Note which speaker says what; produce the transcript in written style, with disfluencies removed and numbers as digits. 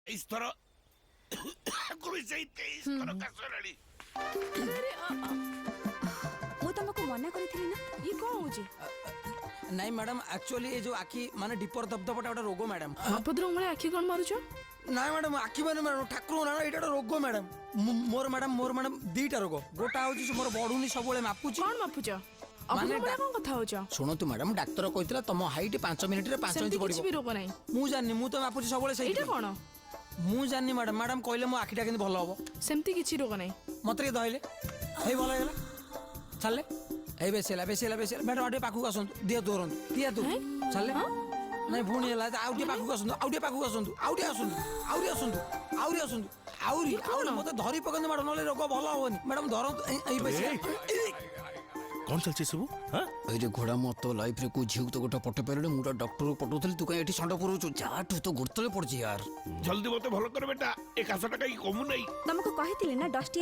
Speaker 1: ଇସ୍ଥର କାଶଲାଣି।
Speaker 2: ମୁଁ ତମକୁ ମନା କରିଥିଲି ନା।
Speaker 3: ये कौन होची
Speaker 4: ନାଇଁ ମ୍ୟାଡାମ ଆକ୍ଚୁଆଲି ଏ ଯୋଉ ଆଖି ମାନେ ଡିପର ଦବଦବଟା ଗୋଟେ ରୋଗ ମ୍ୟାଡାମ।
Speaker 3: ଅଭଦ୍ର ଉମଳେ ଆଖି କଣ ମାରୁଛ?
Speaker 4: ନାଇଁ ମ୍ୟାଡାମ ଆଖି ମାନେ ମ୍ୟାଡାମ ଠାକୁର ନା ଏଇଟା ଗୋଟେ ରୋଗ ମ୍ୟାଡାମ। ମୋର ମ୍ୟାଡାମ ଦିଟା ରୋଗ। ଗୋଟା ହଉଛି ମୋର ବଢୁନି ସବୁବେଳେ ମାପୁଛି।
Speaker 3: କଣ ମାପୁଛ? ଅଭଦ୍ର ଉମଳେ କଣ କଥା ହଉଛ?
Speaker 4: ଶୁଣନ୍ତୁ ମ୍ୟାଡାମ ଡାକ୍ତର କହିଥିଲା ତମ ହାଇଟ୍ 5 ମିନିଟରେ 5 ଇଞ୍ଚ
Speaker 3: ସେମିତି
Speaker 4: ବଢିବ।
Speaker 3: କିଛି ବି ରୋଗ ନାହିଁ।
Speaker 4: ମୁଁ ଜାଣିନି ମୁଁ ତ ମାପୁଛି ସବୁବେଳେ ସେଇ।
Speaker 3: ଏଇଟା କଣ?
Speaker 4: ମୁଁ ଜାଣିନି ମ୍ୟାଡାମ। ମ୍ୟାଡାମ କହିଲେ ମୋ ଆଖିଟା କେମିତି ଭଲ ହବ?
Speaker 3: ସେମିତି କିଛି ରୋଗ ନାହିଁ।
Speaker 4: ମତେ ଟିକେ ଧଇଲେ ହେଇ ଭଲ ହେଇଗଲା ଚାଲେ ହେଇ ବେଶୀ ହେଲା ମ୍ୟାଡାମ ଆଉ ଟିକେ ପାଖକୁ ଆସନ୍ତୁ ଦିଅ ଦୌରନ୍ତୁ ଚାଲେ ନାଇଁ ପୁଣି ହେଲା ଆଉ ଟିକେ ପାଖକୁ ଆସନ୍ତୁ ଆହୁରି ମତେ ଧରି ପକାନ୍ତୁ ମ୍ୟାଡାମ ନହେଲେ ରୋଗ ଭଲ ହବନି ମ୍ୟାଡାମ ଧରନ୍ତୁ ଏଇ ବେଶୀ
Speaker 1: କଣ ଚାଲିଛି ସବୁ?
Speaker 4: ଏଇରେ ଘୋଡ଼ା ମୋ ତୋ ଲାଇଫରେ କୋଉ ଝିଅକୁ ତ ଗୋଟେ ପଟେ ପାରିଲେ ମୁଁ ଡକ୍ଟରକୁ ପଠଉଥିଲି ତୁ କାଇଁ ଏଠି ଷଣ୍ଢ ପୁରଉଛୁ ଯାହାଠୁ ତ ଗୋଡ ତଳେ ପଡୁଛି ୟାର
Speaker 1: ଜଲ୍ଦି ମତେ ଭଲ କର ବେଟା ଏ କାଶଟା କାହିଁ କମୁ ନାହିଁ।
Speaker 2: ତମକୁ କହିଥିଲି ନା ଡଷ୍ଟି